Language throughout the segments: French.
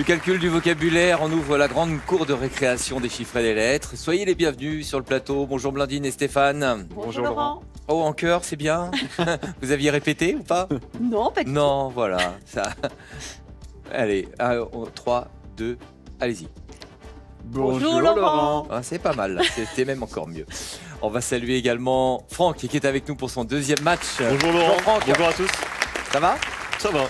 calcul du vocabulaire, on ouvre la grande cour de récréation des chiffres et des lettres. Soyez les bienvenus sur le plateau. Bonjour Blandine et Stéphane. Bonjour Laurent. Oh, en chœur, c'est bien. Vous aviez répété ou pas? Non, pas du tout. Non, voilà. Ça. Allez, 3, 2, allez-y. Bonjour Laurent. Ah, c'est pas mal, c'était même encore mieux. On va saluer également Franck qui est avec nous pour son deuxième match. Bonjour Laurent, Franck. bonjour à tous. Ça va? Ça va.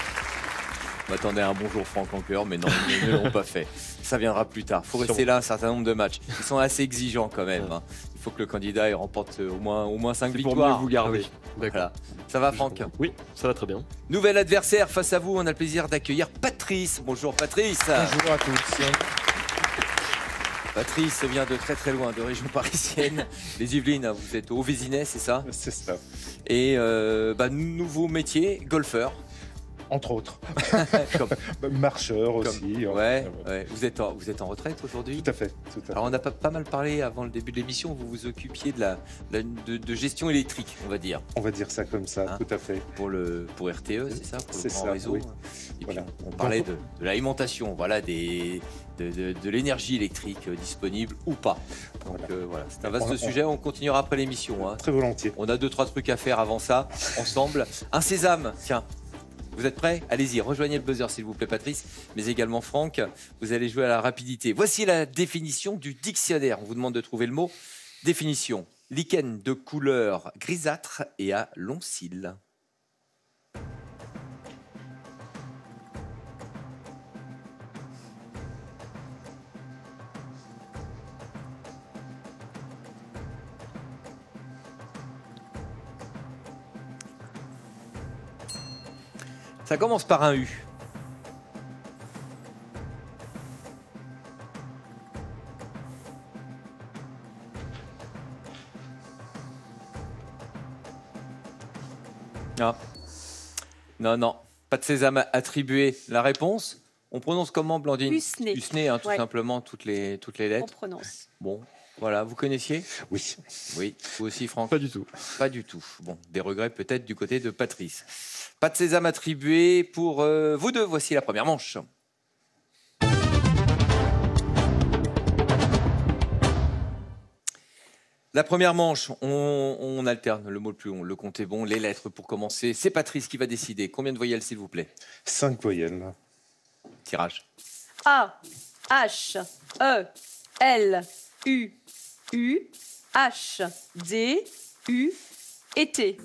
On m'attendait à un bonjour Franck en chœur, mais non, ils ne l'ont pas fait. Ça viendra plus tard. Il faut rester là un certain nombre de matchs. Ils sont assez exigeants quand même. Hein. Il faut que le candidat il remporte au moins 5 victoires. Pour mieux vous garder. Voilà. Ça va Franck? Oui, ça va très bien. Nouvel adversaire face à vous, on a le plaisir d'accueillir Patrice. Bonjour Patrice. Bonjour à tous. Patrice vient de très très loin, de région parisienne. Les Yvelines, vous êtes au Vésinet, c'est ça? C'est ça. Et nouveau métier, golfeur. Entre autres. Comme- Marcheur aussi. Ouais. Vous êtes en retraite aujourd'hui? Tout à fait. Alors on a pas mal parlé avant le début de l'émission, vous vous occupiez de gestion électrique, on va dire, On va dire ça comme ça, Hein tout à fait. pour RTE, c'est ça, pour le C'est grand ça, réseau. oui. Et Voilà. puis on parlait de l'alimentation, voilà, de l'énergie électrique disponible ou pas. Donc voilà, c'est un vaste sujet, on continuera après l'émission. Hein. Très volontiers. On a 2-3 trucs à faire avant ça, ensemble. Un sésame, tiens. Vous êtes prêts? Allez-y, rejoignez le buzzer s'il vous plaît Patrice, mais également Franck. Vous allez jouer à la rapidité. Voici la définition du dictionnaire. On vous demande de trouver le mot. Définition: lichen de couleur grisâtre et à longs cils. Ça commence par un U. Ah. Non, pas de sésame attribué. La réponse, on prononce comment Blandine? Husney. Husney, hein, tout Ouais. simplement, toutes les On lettres. prononce. Bon, voilà, vous connaissiez? Oui. Oui, vous aussi Franck? Pas du tout. Pas du tout. Bon, des regrets peut-être du côté de Patrice. Pas de sésame attribué pour vous deux. Voici la première manche. La première manche, on alterne le mot le plus long, le compte est bon, les lettres pour commencer. C'est Patrice qui va décider. Combien de voyelles s'il vous plaît? 5 voyelles. Tirage. A, H, E, L, U, U, H, D, U et T.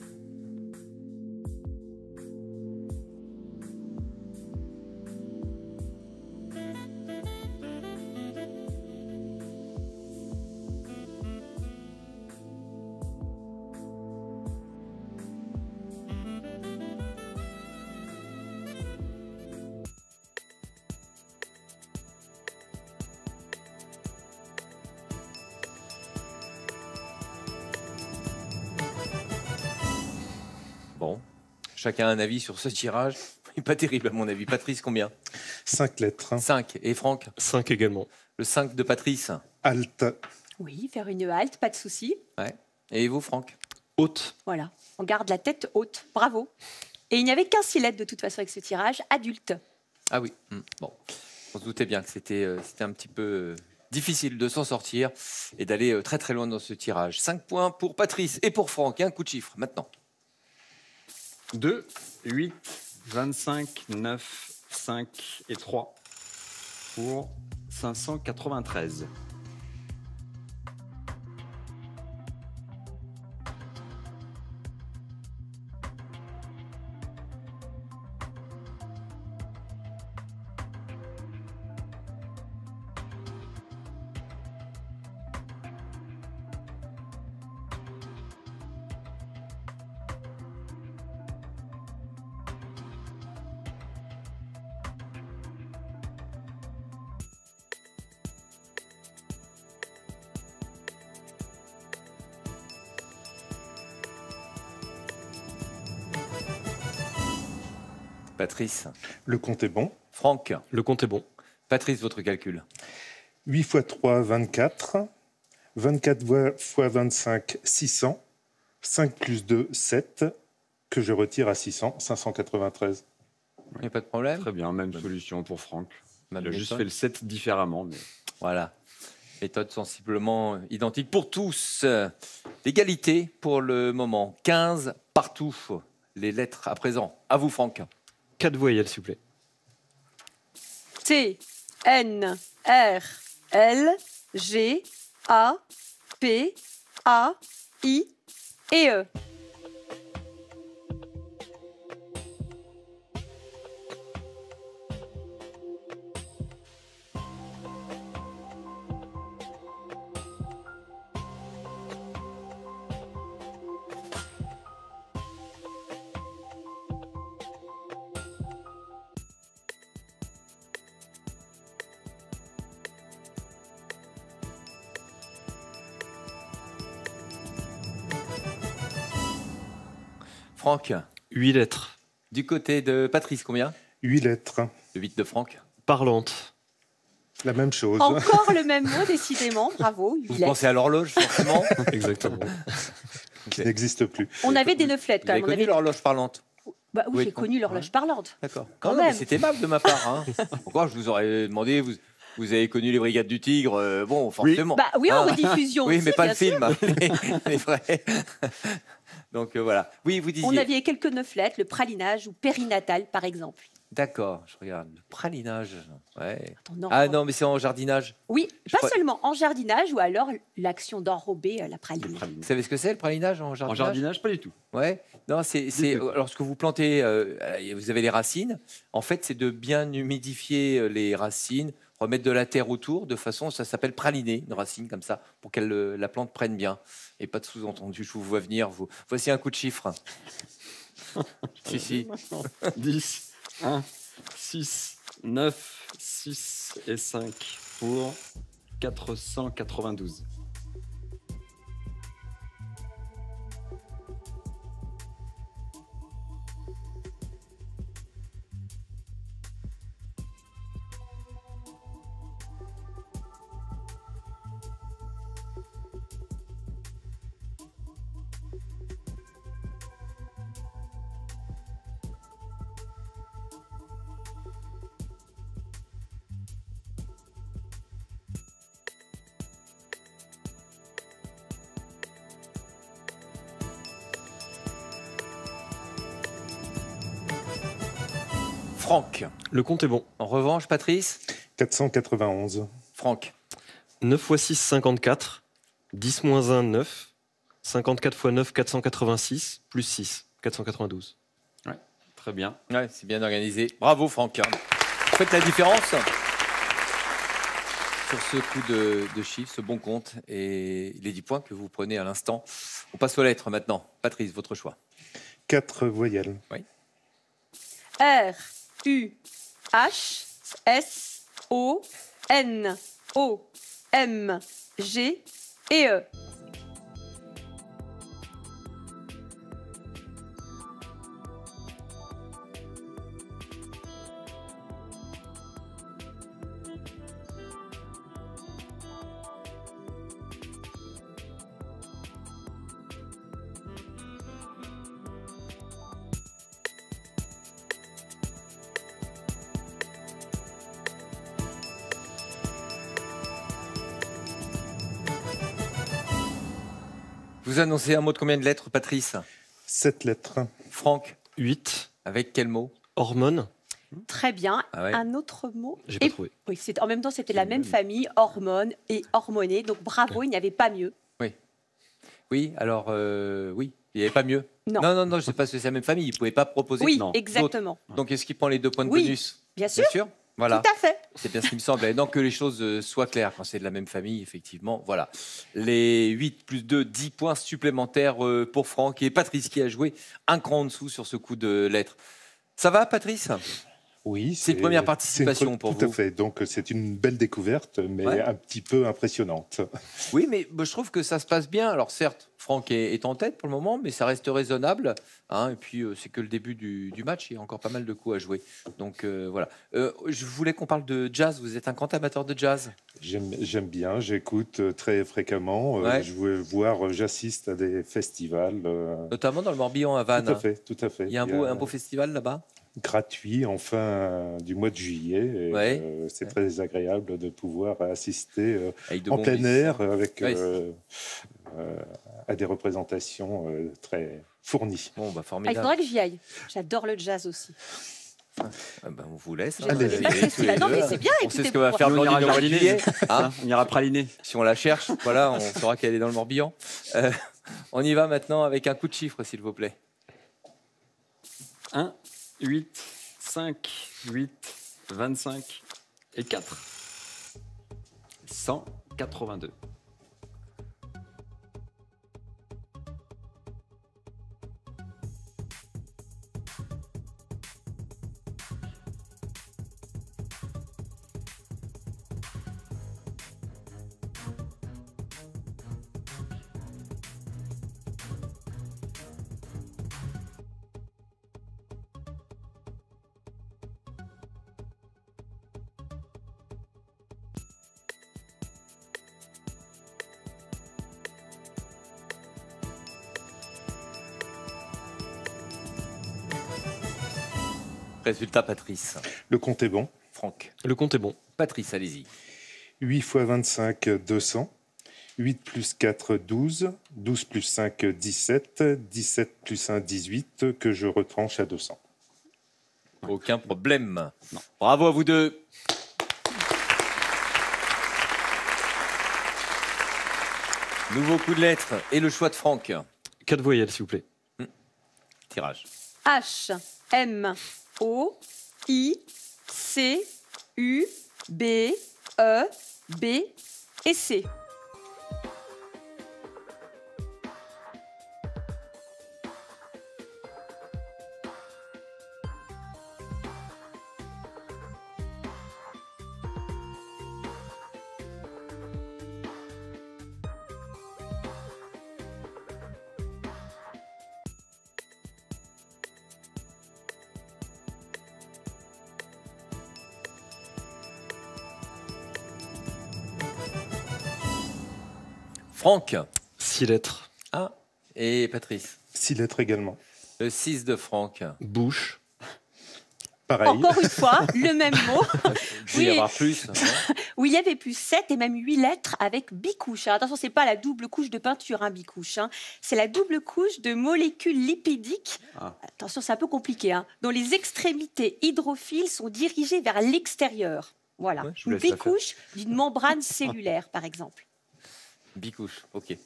Bon, chacun a un avis sur ce tirage. Pas terrible à mon avis. Patrice, combien? 5 lettres. 5. Et Franck? 5 également. Le 5 de Patrice. Alt. Oui, faire une halte, pas de souci. Ouais. Et vous, Franck? Haute. Voilà, on garde la tête haute. Bravo. Et il n'y avait qu'un 6 lettres de toute façon avec ce tirage, adulte. Ah oui. Bon, on se doutait bien que c'était un petit peu difficile de s'en sortir et d'aller très très loin dans ce tirage. 5 points pour Patrice et pour Franck. Un coup de chiffre maintenant. 2, 8, 25, 9, 5 et 3 pour 593. Patrice. Le compte est bon. Franck. Le compte est bon. Patrice, votre calcul. 8 x 3, 24. 24 fois 25, 600. 5 plus 2, 7. Que je retire à 600, 593. Il n'y a pas de problème. Très bien, même solution pour Franck. Il a Même juste méthode. fait le 7 différemment. Mais... Voilà. Méthode sensiblement identique pour tous. L'égalité pour le moment. 15 partout. Les lettres à présent. À vous, Franck. 4 voyelles, s'il vous plaît. T, N, R, L, G, A, P, A, I et E. Franck. 8 lettres. Du côté de Patrice, combien? 8 lettres. Le 8 de Franck. Parlante. La même chose. Encore le même mot, décidément. Bravo. Vous huit lettres. pensez à l'horloge, forcément. Exactement. Qui n'existe plus. On avait des 9 lettres Vous quand avez même. On connu avait... l'horloge parlante? Bah, oui, Oui, j'ai connu l'horloge parlante. D'accord. Quand Non, mais même. c'est aimable de ma part. Hein. Pourquoi je vous aurais demandé, vous avez connu les Brigades du Tigre, bon, forcément. Bah oui, en Ah. rediffusion Oui, aussi, mais pas bien le sûr. film, les vrais. Donc voilà. Oui, vous disiez. On avait quelques 9 lettres, le pralinage ou périnatal, par exemple. D'accord, je regarde. Le pralinage. Ouais. Attends, non. Ah non, mais c'est en jardinage. Oui, Je pas crois- seulement en jardinage ou alors l'action d'enrober la Les praline. pralines. Vous savez ce que c'est le pralinage en jardinage? En jardinage, pas du tout. Ouais. Non, c'est tout. lorsque vous plantez, vous avez les racines. En fait, c'est de bien humidifier les racines, remettre de la terre autour, de façon, ça s'appelle praliner une racine comme ça, pour qu'elle la plante prenne bien. Et pas de sous-entendu. Je vous vois venir. Voici un coup de chiffre. Si si. 10, 1, 6, 9, 6 et 5 pour 492. Franck. Le compte est bon. En revanche, Patrice. 491. Franck. 9 x 6, 54. 10 moins 1, 9. 54 x 9, 486. Plus 6, 492. Très bien. Ouais, c'est bien organisé. Bravo, Franck. Vous faites la différence sur ce coup de chiffre, ce bon compte et les 10 points que vous prenez à l'instant. On passe aux lettres maintenant. Patrice, votre choix. 4 voyelles. R, U, H, S, O, N, O, M, G et E. Vous annoncez un mot de combien de lettres, Patrice? 7 lettres. Franck, 8. avec quel mot? Hormones. Très bien. Ah ouais. Un autre mot. J'ai pas Et- trouvé. Oui, en même temps, c'était la même famille, hormones et hormonés. Donc bravo, il n'y avait pas mieux. Oui, alors, oui, il n'y avait pas mieux. Non. Non, je sais pas si c'est la même famille. Il ne pouvait pas proposer. Oui, non. exactement. Donc, est-ce qu'il prend les 2 points de Oui, bonus? Bien sûr, Voilà. tout à fait. C'est bien ce qui me semble. Et donc que les choses soient claires quand c'est de la même famille, effectivement. Voilà. Les 8 plus 2, 10 points supplémentaires pour Franck et Patrice qui a joué un cran en dessous sur ce coup de lettres. Ça va, Patrice? Oui, C'est une première c'est participation pour Tout vous. à fait. Donc c'est une belle découverte, mais Ouais. un petit peu impressionnante. Oui, mais je trouve que ça se passe bien. Alors certes, Franck est en tête pour le moment, mais ça reste raisonnable. Hein, et puis c'est que le début du match. Il y a encore pas mal de coups à jouer. Donc voilà. Je voulais qu'on parle de jazz. Vous êtes un grand amateur de jazz? J'aime bien, j'écoute très fréquemment. Ouais. Je veux voir, j'assiste à des festivals. Notamment dans le Morbihan à Vannes. Tout à fait, tout à fait. Il y a un beau festival là-bas. gratuit en fin du mois de juillet. Et, Ouais. c'est très agréable de pouvoir assister Avec de en bons plein bisques. air avec, Ouais. à des représentations très fournies. Bon, bah Ah, il formidable. faudrait que j'y aille. J'adore le jazz aussi. Ah bah, on vous laisse. J'ai hein, trouvé allez, pas le tous festival. les Non, deux. mais c'est bien. On écoutez, sait ce que va pour faire Nous, on Blandine ira au mois de jardiner. juillet. Hein, Hein, on ira praliner. si on la cherche, voilà, on saura qu'elle est dans le Morbihan. On y va maintenant avec un coup de chiffre, s'il vous plaît. 1, 8, 5, 8, 25 et 4. 182. Résultat, Patrice. Le compte est bon. Franck. Le compte est bon. Patrice, allez-y. 8 fois 25, 200. 8 plus 4, 12. 12 plus 5, 17. 17 plus 1, 18, que je retranche à 200. Aucun problème. Bravo à vous deux. Nouveau coup de lettres et le choix de Franck. 4 voyelles, s'il vous plaît. Tirage. H, M, O, I, C, U, B, E, B et C. Franck. 6 lettres. Ah, et Patrice. 6 lettres également. Le 6 de Franck. Bouche. Pareil. Encore une fois, le même mot. Il peut y Oui. avoir plus. non où il y avait plus 7 et même 8 lettres avec bicouche. Alors attention, c'est pas la double couche de peinture, bicouche. C'est la double couche de molécules lipidiques. Ah. Attention, c'est un peu compliqué. Dont les extrémités hydrophiles sont dirigées vers l'extérieur. Voilà. Ouais, je vous Une laisse la bicouche d'une membrane cellulaire, par exemple. Bicouche, ok.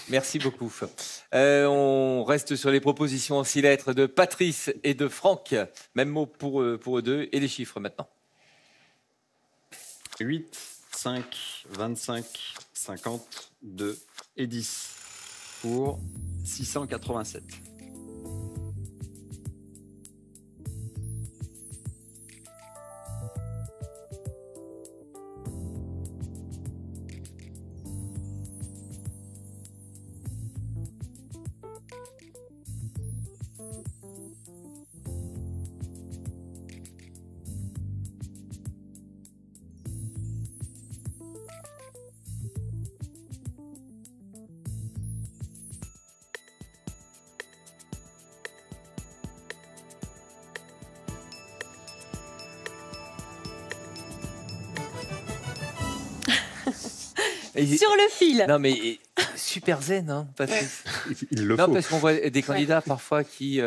Merci beaucoup. On reste sur les propositions en 6 lettres de Patrice et de Franck. Même mot pour eux deux. Et les chiffres maintenant. 8, 5, 25, 50, 2 et 10 pour 687. Sur le fil. Non, mais super zen, Patrice. Il le Non, faut. parce qu'on voit des candidats parfois qui,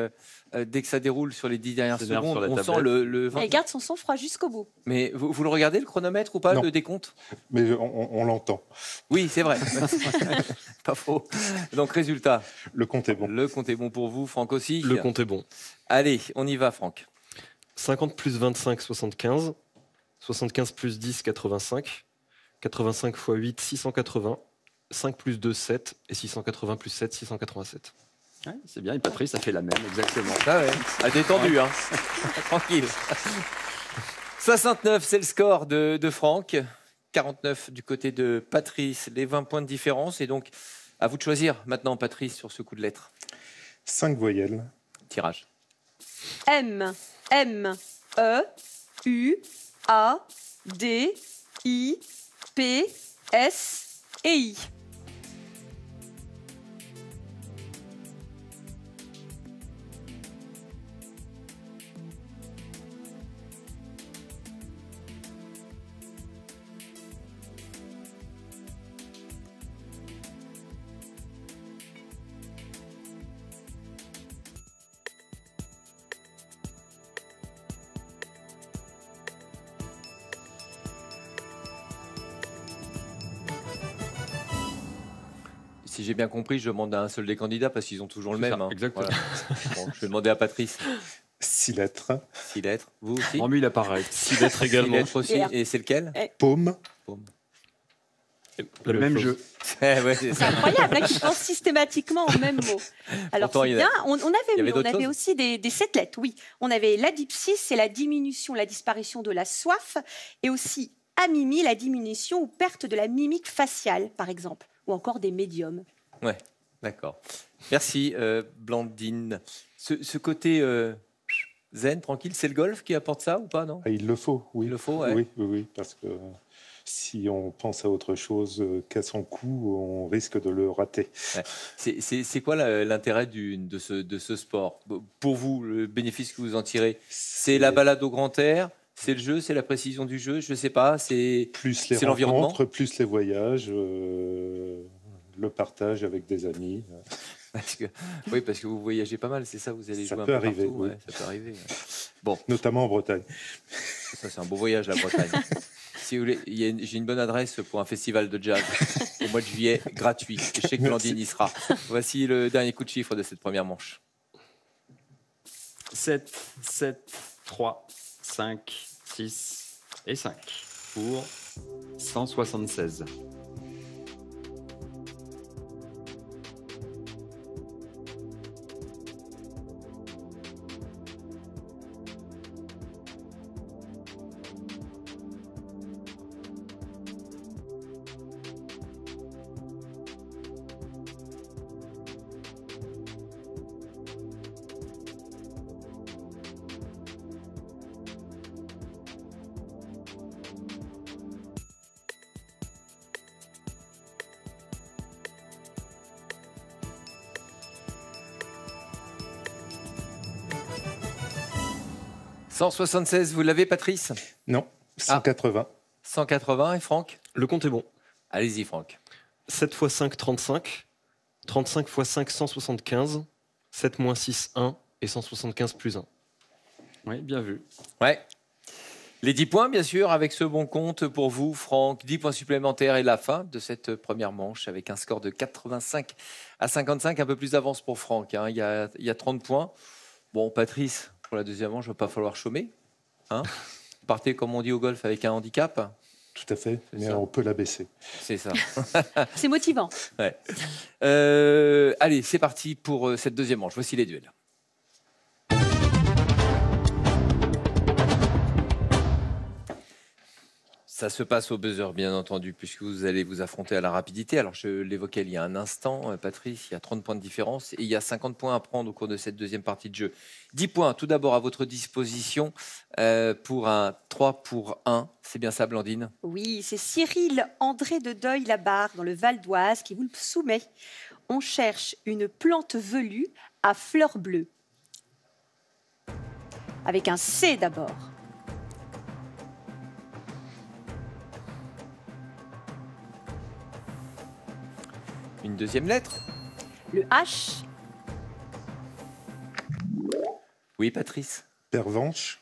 dès que ça déroule sur les 10 dernières S'énerve secondes, sur la on sent tablette. le vent. Elle garde son sang-froid jusqu'au bout. Mais vous le regardez, le chronomètre ou pas, Non. le décompte? Mais on l'entend. Oui, c'est vrai. Pas faux. Donc, résultat, Le compte est bon. le compte est bon pour vous, Franck aussi. Le compte est bon. Allez, on y va, Franck. 50 plus 25, 75. 75 plus 10, 85. 85 x 8, 680. 5 plus 2, 7. Et 680 plus 7, 687. Ouais, c'est bien, et Patrice a fait la même, exactement. Ah ouais, détendu, tranquille. 69, c'est le score de Franck. 49 du côté de Patrice, les 20 points de différence. Et donc, à vous de choisir maintenant, Patrice, sur ce coup de lettres. 5 voyelles. Tirage. M, M, E, U, A, D, I, P, S et I. Si j'ai bien compris, je demande à un seul des candidats parce qu'ils ont toujours le C'est même. ça, hein. exactement. Voilà. Bon, je vais demander à Patrice. 6 lettres. 6 lettres. Vous aussi? En lui, il a pareil. 6 lettres 6 également. lettres aussi. Et Et c'est lequel? Paume. Le même chose. jeu. Ouais, c'est C'est ça. incroyable, hein, qu'ils pensent systématiquement au même mot. Alors Pourtant, c'est il y en a- bien, on il y avait avait mieux, on d'autres avait choses aussi des 7 lettres, oui. On avait l'adipsis, c'est la diminution, la disparition de la soif, et aussi amimie, la diminution ou perte de la mimique faciale, par exemple, ou encore des médiums. Ouais, d'accord. Merci, Blandine. Ce côté zen, tranquille, c'est le golf qui apporte ça ou pas, non? Ah, il le faut, oui. Il le faut, ouais. Oui, parce que si on pense à autre chose qu'à son coup, on risque de le rater. C'est quoi l'intérêt de ce sport? Pour vous, le bénéfice que vous en tirez, c'est la balade au grand air, c'est le jeu, c'est la précision du jeu, je sais pas, c'est Plus les c'est l'environnement. rencontres, plus les voyages, le partage avec des amis. parce que vous voyagez pas mal, c'est ça, vous allez Ça jouer un peut peu arriver, partout, oui. ouais, ça peut arriver. Ouais. Bon, Notamment en Bretagne. ça c'est un beau voyage la Bretagne. Si vous voulez, j'ai une bonne adresse pour un festival de jazz au mois de juillet, gratuit. Et je sais que Blandine y sera. Voici le dernier coup de chiffre de cette première manche. 7, 3, 5, 6 et 5 pour 176. « 176, vous l'avez, Patrice? Non, 180. 180, et Franck? Le compte est bon. Allez-y, Franck. 7 x 5, 35. 35 x 5, 175. 7 moins 6, 1. Et 175 plus 1. Oui, bien vu. Ouais. Les 10 points, bien sûr, avec ce bon compte pour vous, Franck. 10 points supplémentaires et la fin de cette première manche avec un score de 85 à 55. Un peu plus d'avance pour Franck, hein. Il y a 30 points. Bon, Patrice, pour la deuxième manche, il ne va pas falloir chômer. Hein. Vous partez, comme on dit au golf, avec un handicap. Tout à fait, C'est mais ça. on peut l'abaisser. C'est ça. C'est motivant. Ouais. Allez, c'est parti pour cette deuxième manche. Voici les duels. Ça se passe au buzzer, bien entendu, puisque vous allez vous affronter à la rapidité. Alors, je l'évoquais il y a un instant, Patrice, il y a 30 points de différence et il y a 50 points à prendre au cours de cette deuxième partie de jeu. 10 points, tout d'abord, à votre disposition pour un 3 pour 1. C'est bien ça, Blandine? Oui, c'est Cyril André de Deuil-la-Barre, dans le Val d'Oise, qui vous le soumet. On cherche une plante velue à fleurs bleues. Avec un C d'abord. Une deuxième lettre? Le H. Oui, Patrice? Pervenche.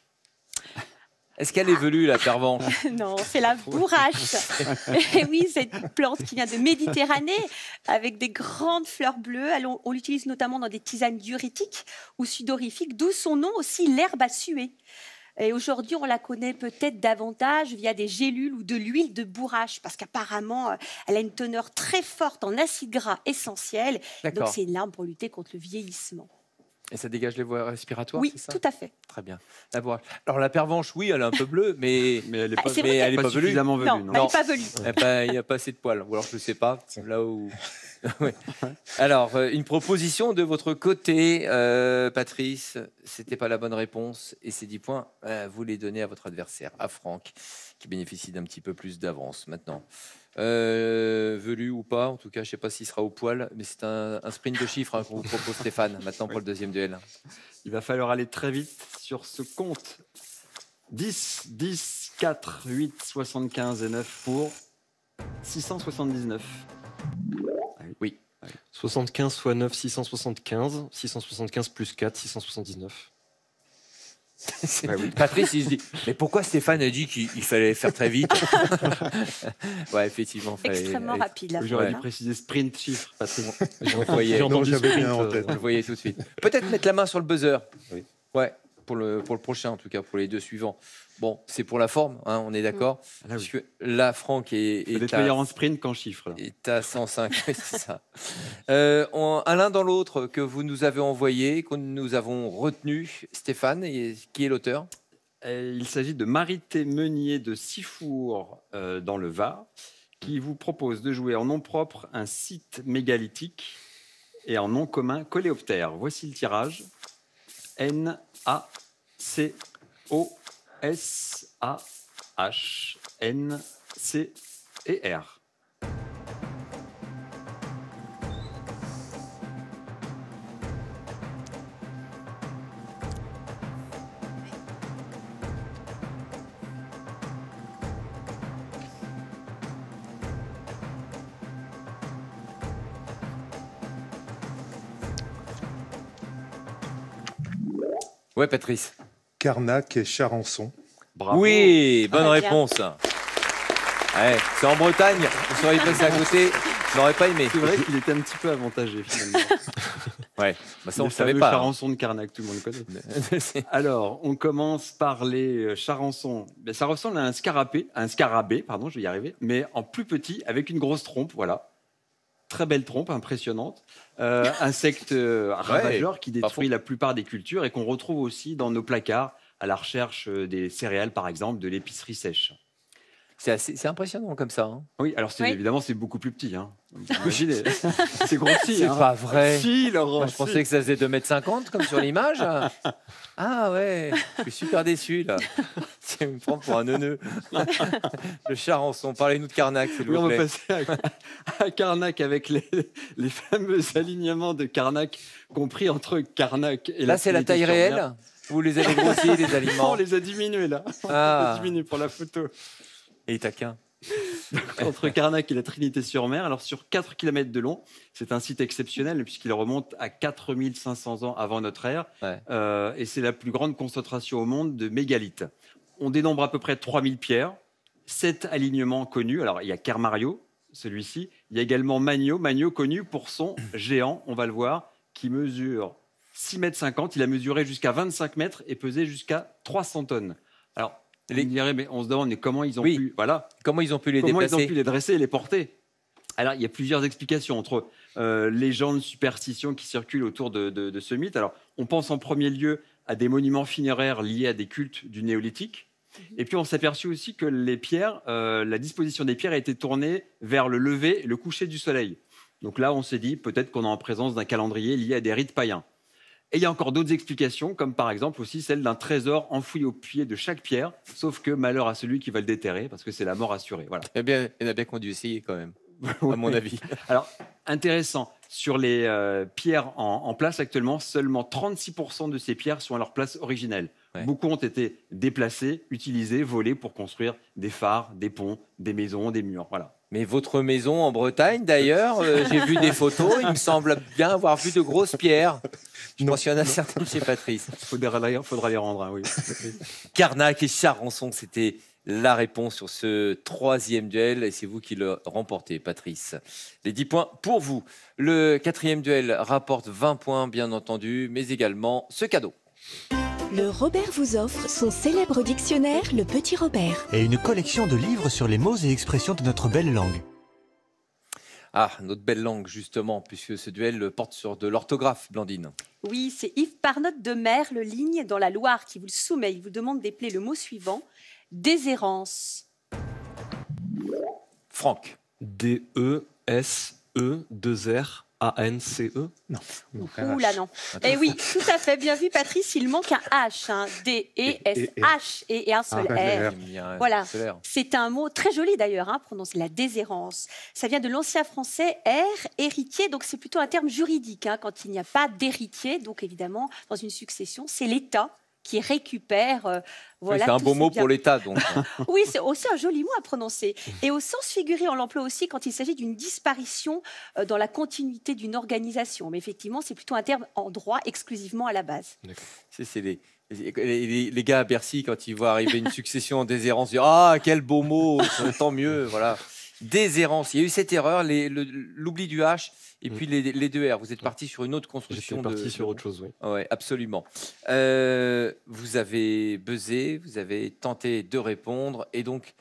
Est-ce qu'elle est velue, la pervenche? Non, c'est la bourrache. Et oui, cette plante qui vient de Méditerranée avec des grandes fleurs bleues. Alors, on l'utilise notamment dans des tisanes diurétiques ou sudorifiques, d'où son nom aussi, l'herbe à suer. Et aujourd'hui, on la connaît peut-être davantage via des gélules ou de l'huile de bourrache, parce qu'apparemment, elle a une teneur très forte en acides gras essentiels. Donc, D'accord. c'est une arme pour lutter contre le vieillissement. Et ça dégage les voies respiratoires, Oui, c'est ça? tout à fait. Très bien. La bourrache. Alors, la pervenche, oui, elle est un peu bleue, mais Mais elle n'est Ah, pas, c'est vrai mais elle est pas pas velue. suffisamment velue. Non, non. elle n'est pas velue. Il n'y a pas assez de poils. Ou alors, je ne sais pas. Là où... Oui. Alors, une proposition de votre côté, Patrice. C'était pas la bonne réponse. Et ces 10 points, vous les donnez à votre adversaire, à Franck, qui bénéficie d'un petit peu plus d'avance maintenant. Velu ou pas, en tout cas, je ne sais pas s'il sera au poil, mais c'est un sprint de chiffres qu'on vous propose, Stéphane, maintenant pour le deuxième duel. Il va falloir aller très vite sur ce compte. 10, 10, 4, 8, 75 et 9 pour 679. 75 x 9, 675. 675 plus 4, 679. Bah oui. Patrice, il se dit, mais pourquoi Stéphane a dit qu'il fallait faire très vite? Ouais, effectivement. Extrêmement rapide. Là, J'aurais dû hein. préciser sprint chiffre, Patrick. Vous voyez, J'ai Non, entendu j'avais sprint. bien en tête. vous le voyez tout de suite. Peut-être mettre la main sur le buzzer. Oui. Ouais, pour le prochain, en tout cas, pour les 2 suivants. Bon, c'est pour la forme, hein, on est d'accord. Là, Parce que là, Franck est D'être à, meilleur en sprint qu'en chiffre. Là. est à 105. Oui, c'est ça. Un l'un dans l'autre que vous nous avez envoyé, que nous avons retenu. Stéphane, qui est l'auteur? Il s'agit de Marité Meunier de Sifour dans le Var, qui vous propose de jouer en nom propre un site mégalithique et en nom commun coléoptère. Voici le tirage. N-A-C-O-S-A-H-N-C-E-R. Ouais, Patrice. Carnac et Charançon. Bravo. Oui, bonne Très bien. réponse. Ouais, c'est en Bretagne. Vous seriez passé à côté. Je n'aurais pas aimé. C'est vrai qu'il était un petit peu avantagé finalement. Ouais, bah ça on Le ne savait fameux pas. Charançon de Carnac, tout le monde le connaît. Alors, on commence par les charançons. Ben, ça ressemble à un scarabée, pardon, je vais y arriver, mais en plus petit, avec une grosse trompe, voilà. Très belle trompe, impressionnante. Insecte ravageur qui détruit la plupart des cultures et qu'on retrouve aussi dans nos placards à la recherche des céréales, par exemple, de l'épicerie sèche. C'est impressionnant comme ça. Hein. Oui, alors Oui. évidemment, c'est beaucoup plus petit. Hein. Vous imaginez, c'est grossi. C'est hein. pas vrai. Si, Laurent. Moi, je pensais que ça faisait 2,50 m comme sur l'image. Ah ouais, je suis super déçu là. Tu me prends pour un neuneu. Le Charançon, parlez-nous de Carnac, s'il Oui, vous on va plaît. passer à Carnac avec les fameux alignements de Carnac compris entre Carnac et Là, c'est la taille Trinité-sur-Mer. réelle. Vous les avez grossis, les Non, aliments. on les a diminués là. On les Ah. a diminués pour la photo. Et taquin. Entre Carnac et la Trinité-sur-Mer. Alors sur 4 km de long, c'est un site exceptionnel puisqu'il remonte à 4500 ans avant notre ère. Ouais. Et c'est la plus grande concentration au monde de mégalithes. On dénombre à peu près 3000 pierres, 7 alignements connus. Alors il y a Kermario, celui-ci. Il y a également Magno connu pour son géant, on va le voir, qui mesure 6,50 m. Il a mesuré jusqu'à 25 mètres et pesé jusqu'à 300 tonnes. Alors, vous me direz, mais on se demande mais comment ils ont Oui. pu... Voilà. Comment ils ont pu les Comment ils déplacer ont pu les dresser et les porter? Alors, il y a plusieurs explications entre légendes, superstitions qui circulent autour de ce mythe. Alors, on pense en premier lieu à des monuments funéraires liés à des cultes du néolithique. Et puis, on s'est aperçu aussi que les pierres, la disposition des pierres a été tournée vers le lever et le coucher du soleil. Donc là, on s'est dit peut-être qu'on est en présence d'un calendrier lié à des rites païens. Et il y a encore d'autres explications, comme par exemple aussi celle d'un trésor enfoui au pied de chaque pierre, sauf que malheur à celui qui va le déterrer, parce que c'est la mort assurée. Voilà. Il y en a bien qu'on dû essayer quand même, Ouais. à mon avis. Alors, intéressant, sur les pierres en place actuellement, seulement 36% de ces pierres sont à leur place originelle. Ouais. Beaucoup ont été déplacées, utilisées, volées pour construire des phares, des ponts, des maisons, des murs. Voilà. Mais votre maison en Bretagne, d'ailleurs, j'ai vu des photos, il me semble bien avoir vu de grosses pierres. Je pense qu'il y en a certaines chez Patrice. Faudra les rendre, hein, oui. Carnac et Charançon, c'était la réponse sur ce 3e duel, et c'est vous qui le remportez, Patrice. Les 10 points pour vous. Le 4e duel rapporte 20 points, bien entendu, mais également ce cadeau. Le Robert vous offre son célèbre dictionnaire, le Petit Robert. Et une collection de livres sur les mots et expressions de notre belle langue. Ah, notre belle langue, justement, puisque ce duel porte sur de l'orthographe, Blandine. Oui, c'est Yves Parnotte de Merle, Ligne, dans la Loire, qui vous le soumet. Il vous demande d'épeler le mot suivant. Déshérence. Franck. D-E-S-E-2-R-A-N-C-E. Ouh là non. Eh oui, tout à fait, bien vu Patrice, il manque un H, hein. D-E-S-H et un seul R. Voilà. C'est un mot très joli d'ailleurs, hein, prononcé la déshérence. Ça vient de l'ancien français R, héritier, donc c'est plutôt un terme juridique, hein, quand il n'y a pas d'héritier. Donc évidemment, dans une succession, c'est l'État qui récupère. Voilà, c'est un tous beau ces mot biens. pour l'État, donc. Oui, c'est aussi un joli mot à prononcer. Et au sens figuré, on l'emploie aussi quand il s'agit d'une disparition dans la continuité d'une organisation. Mais effectivement, c'est plutôt un terme en droit exclusivement à la base. C'est Les gars à Bercy, quand ils voient arriver une succession déshérence, ils disent « Ah, quel beau mot, tant mieux !» Voilà. Déshérence. Il y a eu cette erreur, l'oubli du H et puis les deux R. Vous êtes parti sur une autre construction. J'étais parti sur autre chose, oui. Oui, absolument. Vous avez buzzé, vous avez tenté de répondre. Et donc,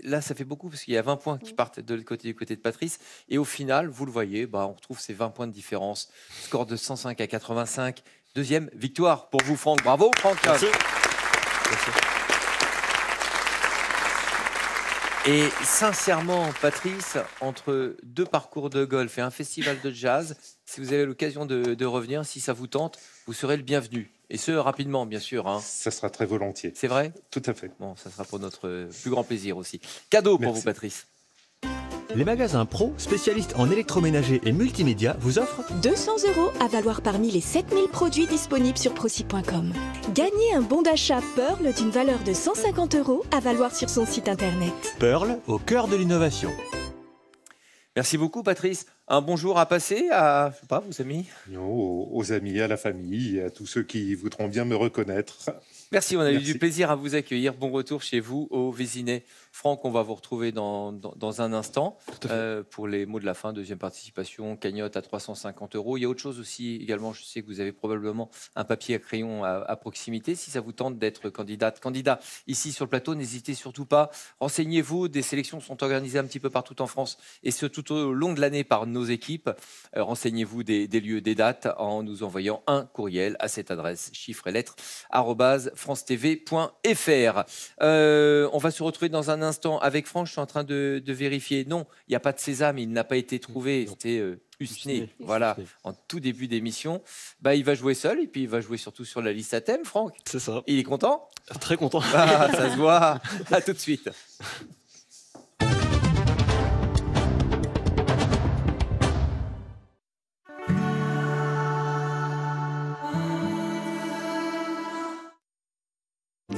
là, ça fait beaucoup parce qu'il y a 20 points qui partent du côté de Patrice. Et au final, vous le voyez, on retrouve ces 20 points de différence. Score de 105 à 85. Deuxième victoire pour vous, Franck. Bravo, Franck. Merci. Merci. Et sincèrement, Patrice, entre 2 parcours de golf et un festival de jazz, si vous avez l'occasion de revenir, si ça vous tente, vous serez le bienvenu. Et ce, rapidement, bien sûr. Hein. Ça sera très volontiers. C'est vrai ? Tout à fait. Bon, ça sera pour notre plus grand plaisir aussi. Cadeau pour vous, Patrice. Les magasins Pro, spécialistes en électroménager et multimédia, vous offrent 200 € à valoir parmi les 7000 produits disponibles sur proci.com. Gagnez un bon d'achat Pearl d'une valeur de 150 € à valoir sur son site internet. Pearl, au cœur de l'innovation. Merci beaucoup, Patrice. Un bonjour à passer à, je sais pas, vos amis. Aux amis, à la famille, à tous ceux qui voudront bien me reconnaître. Merci, on a eu du plaisir à vous accueillir. Bon retour chez vous au Vésinet. Franck, on va vous retrouver dans un instant pour les mots de la fin. Deuxième participation, cagnotte à 350 €. Il y a autre chose aussi également. Je sais que vous avez probablement un papier à crayon à proximité. Si ça vous tente d'être candidat ici sur le plateau, n'hésitez surtout pas. Renseignez-vous. Des sélections sont organisées un petit peu partout en France et ce tout au long de l'année par nos équipes. Renseignez-vous des lieux, des dates en nous envoyant un courriel à cette adresse, chiffres et lettres, @francetv.fr. On va se retrouver dans un instant avec Franck. Je suis en train de vérifier. Non, il n'y a pas de sésame, il n'a pas été trouvé. C'était Husné, voilà, en tout début d'émission. Il va jouer seul et puis il va jouer surtout sur la liste à thème, Franck. C'est ça. Il est content ? Très content. Ah, ça se voit. À tout de suite.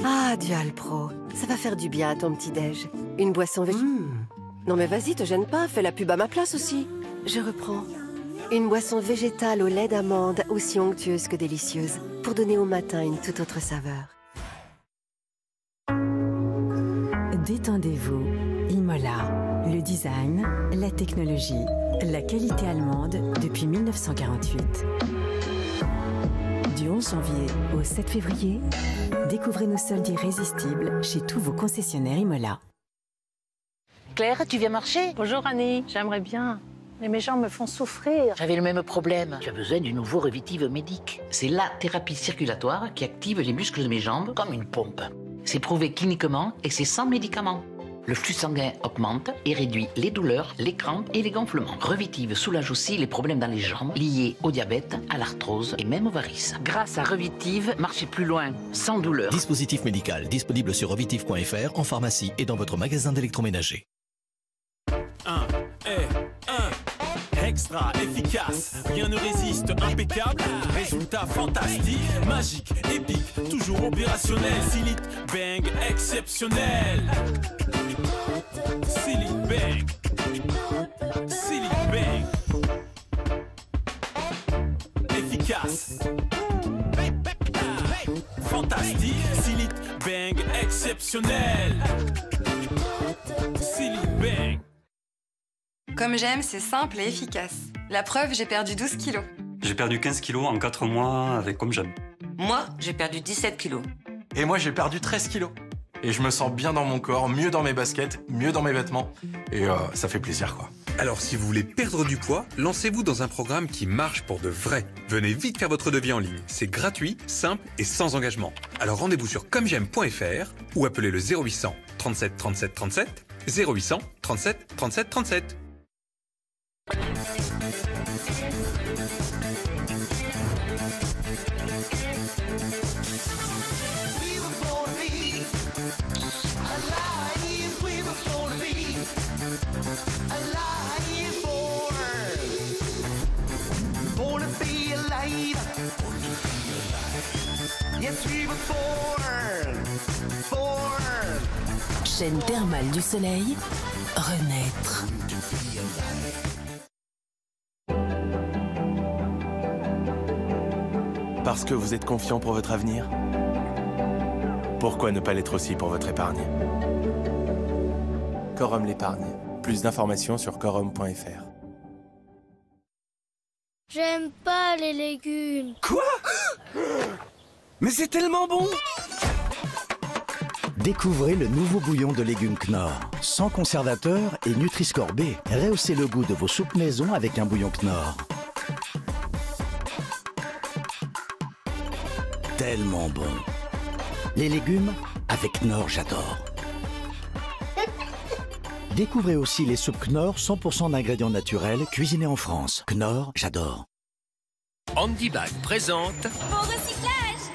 Ah, Dual Pro, ça va faire du bien à ton petit-déj. Une boisson végétale. Non mais vas-y, te gêne pas, fais la pub à ma place aussi. Je reprends. Une boisson végétale au lait d'amande, aussi onctueuse que délicieuse, pour donner au matin une toute autre saveur. Détendez-vous. Imola. Le design, la technologie, la qualité allemande depuis 1948. Du 11 janvier au 7 février, découvrez nos soldes irrésistibles chez tous vos concessionnaires Imola. Claire, tu viens marcher? Bonjour Annie, j'aimerais bien, mais mes jambes me font souffrir. J'avais le même problème. Tu as besoin du nouveau Revitive Medic. C'est la thérapie circulatoire qui active les muscles de mes jambes comme une pompe. C'est prouvé cliniquement et c'est sans médicaments. Le flux sanguin augmente et réduit les douleurs, les crampes et les gonflements. Revitive soulage aussi les problèmes dans les jambes liés au diabète, à l'arthrose et même aux varices. Grâce à Revitive, marchez plus loin, sans douleur. Dispositif médical disponible sur revitive.fr, en pharmacie et dans votre magasin d'électroménager. Extra efficace, rien ne résiste, impeccable, résultat fantastique, magique, épique, toujours opérationnel, Silite Bang, exceptionnel. Silite Bang, Silite Bang, efficace, fantastique, Silite Bang, exceptionnel, Silite Bang. Comme j'aime, c'est simple et efficace. La preuve, j'ai perdu 12 kilos. J'ai perdu 15 kilos en 4 mois avec Comme j'aime. Moi, j'ai perdu 17 kilos. Et moi, j'ai perdu 13 kilos. Et je me sens bien dans mon corps, mieux dans mes baskets, mieux dans mes vêtements. Et ça fait plaisir, quoi. Alors, si vous voulez perdre du poids, lancez-vous dans un programme qui marche pour de vrai. Venez vite faire votre devis en ligne. C'est gratuit, simple et sans engagement. Alors, rendez-vous sur commej'aime.fr ou appelez le 0800 37 37 37, 0800 37 37 37. Chaîne thermale du soleil, renaître. Parce que vous êtes confiant pour votre avenir, pourquoi ne pas l'être aussi pour votre épargne? Quorum l'épargne. Plus d'informations sur quorum.fr. J'aime pas les légumes. Quoi? Mais c'est tellement bon! Découvrez le nouveau bouillon de légumes Knorr. Sans conservateur et Nutri-Score B. Rehaussez le goût de vos soupes maison avec un bouillon Knorr. Tellement bon. Les légumes, avec Knorr, j'adore. Découvrez aussi les soupes Knorr 100% d'ingrédients naturels cuisinés en France. Knorr, j'adore. Handibag présente... Bon recyclage!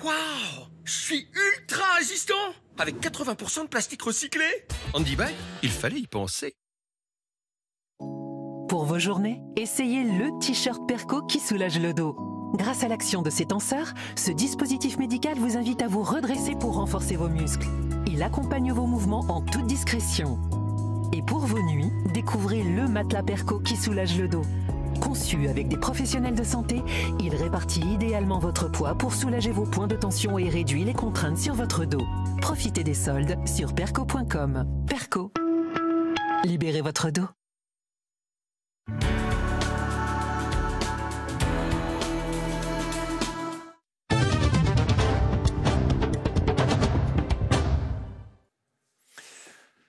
Waouh! Je suis ultra résistant! Avec 80% de plastique recyclé! Handibag, il fallait y penser. Pour vos journées, essayez le t-shirt Perco qui soulage le dos. Grâce à l'action de ses tenseurs, ce dispositif médical vous invite à vous redresser pour renforcer vos muscles. Il accompagne vos mouvements en toute discrétion. Et pour vos nuits, découvrez le matelas Perco qui soulage le dos. Conçu avec des professionnels de santé, il répartit idéalement votre poids pour soulager vos points de tension et réduit les contraintes sur votre dos. Profitez des soldes sur perco.com. Perco. Libérez votre dos.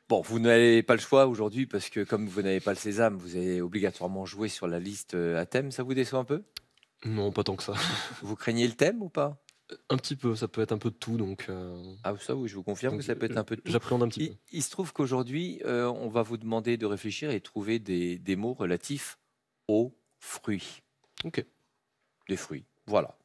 Bon, vous n'avez pas le choix aujourd'hui parce que comme vous n'avez pas le sésame, vous allez obligatoirement jouer sur la liste à thème. Ça vous déçoit un peu? Non, pas tant que ça. Vous craignez le thème ou pas? Un petit peu, ça peut être un peu de tout. Donc, Ah ça oui, je vous confirme que ça peut être un peu de tout. J'appréhende un petit peu. Il se trouve qu'aujourd'hui, on va vous demander de réfléchir et trouver des mots relatifs aux fruits. Ok. Des fruits, voilà.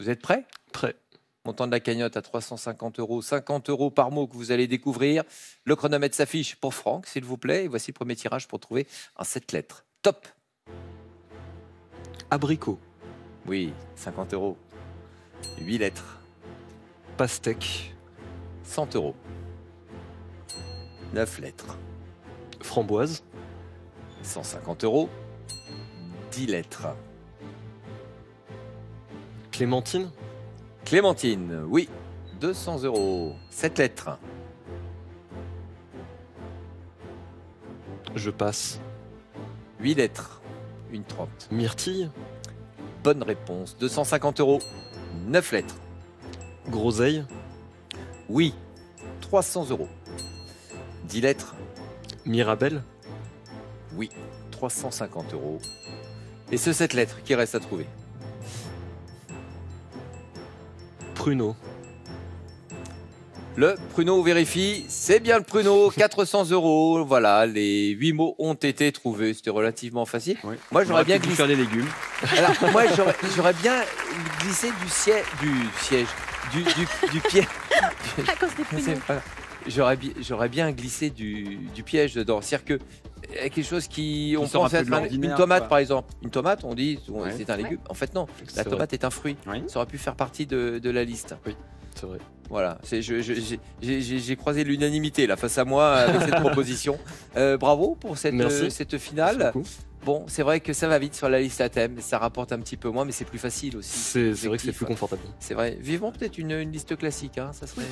Vous êtes prêts? Prêt. Montant de la cagnotte à 350 €, 50 € par mot que vous allez découvrir. Le chronomètre s'affiche pour Franck, s'il vous plaît. Et voici le premier tirage pour trouver un 7 lettres. Top! Abricot. Oui, 50 €. 8 lettres. Pastèque. 100 €. 9 lettres. Framboise. 150 €. 10 lettres. Clémentine. Clémentine, oui. 200 €. 7 lettres. Je passe. 8 lettres. 1,30. Myrtille. Bonne réponse. 250 €. 9 lettres. Groseille. Oui. 300 €. 10 lettres. Mirabelle. Oui. 350 €. Et ce 7 lettres qui reste à trouver. Pruneau. Le pruneau vérifie, c'est bien le pruneau, 400 €. Voilà, les 8 mots ont été trouvés. C'était relativement facile. Oui. Moi, j'aurais bien glissé des légumes. Alors, moi, j'aurais bien glissé du pied. À cause des pruneaux. J'aurais bien glissé du piège dedans. C'est-à-dire que quelque chose qui on sort pense un peu être de l'ordinaire, une tomate quoi. par exemple. Une tomate, on dit Ouais. c'est un légume. En fait non, la C'est tomate est un fruit. Oui. Ça aurait pu faire partie de la liste. Oui, c'est vrai. Voilà, j'ai croisé l'unanimité là face à moi avec cette proposition. Bravo pour Merci. cette finale. Merci beaucoup. Bon, c'est vrai que ça va vite sur la liste à thème, ça rapporte un petit peu moins, mais c'est plus facile aussi. C'est vrai que c'est plus confortable. C'est vrai. Vivement peut-être une liste classique, hein. Ça serait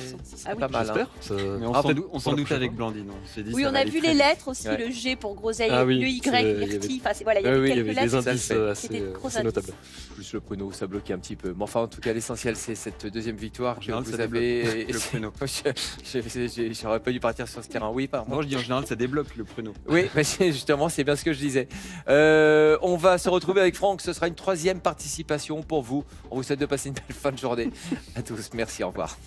Ah oui. pas mal. J'espère. Hein. Mais on Ah, s'en peut-être doute, pour la prochaine avec fois. Blandine. On s'est dit, Oui, ça on va a aller vu très les vite. lettres aussi, Ouais. le G pour groseille, Ah oui, le Y, il y avait- myrtille. Enfin, voilà, il y Ah avait oui, il y quelques avait lettres. des ça le indices fait. C'était assez, gros assez indices. notables. Plus le pruneau, ça bloquait un petit peu. Mais enfin, en tout cas, l'essentiel, c'est cette deuxième victoire que général, vous ça avez. débloque le pruneau. J'aurais pas dû partir sur ce terrain. Oui, pardon. Non, je dis en général, ça débloque le pruneau. Oui, mais justement, c'est bien ce que je disais. On va se retrouver avec Franck. Ce sera une 3e participation pour vous. On vous souhaite de passer une belle fin de journée. À tous, merci, au revoir.